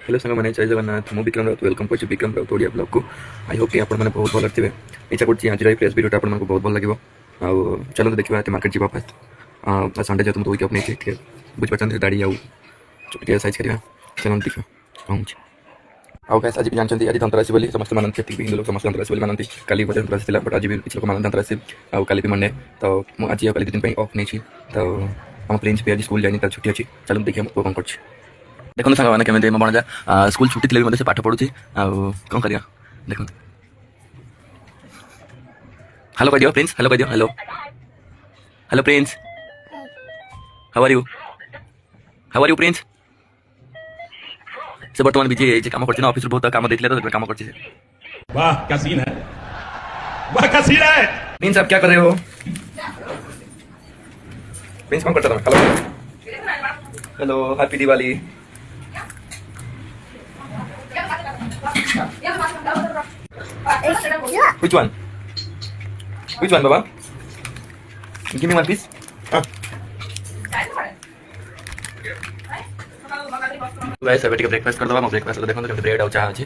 Hello सांग मैंने जय जगन्नाथ मु विक्रम राउत वेलकम कर विक्रम राउत ओडिया ब्लॉग को आई होप कि आपने बहुत भल थे इच्छा कर आज फ्रेश वीडियो आपको बहुत भल लगे चलो देखा मार्केट जावा फास्ट संडे जो तुम तो वीक नहीं बुझे दाड़ी आउ सैज करवा चलो देखा पहुँच आउ गैस आज भी जानते आज धनतेरस बोली समस्त मानती हिंदू लोग समस्त धनतेरस बोली मानती काली धनतेरस था बट आज भी किसी लोग मान धनतेरस आउ काली भी मंडे तो आज कल 2 दिन ऑफ नहीं तो आम प्रिंस भी आज स्कूल जानी तर छुट्टी अच्छी चलो देखिए मुझे कौन कर देखो सांग मैंने केमी मो भणजा स्कूल छुट्टी थी से पाठ पढ़ुची कौन कर देखो हेलो कह दियो प्रिंस हेलो कह दियो hello hello Prince how are you Prince से बर्तमान बिजी काम कर ऑफिस बहुत काम देखले तो काम कर वाह क्या सीन है वाह क्या सीन है प्रिंस आप क्या कर रहे हो प्रिंस कौन करता था hello hello happy Diwali Which one? Which one, Baba? Give me one piece. Guys, अभी ब्रेकफास्ट कर दबा ब्रेकफास्ट देखो ब्रेड और चाह अच्छी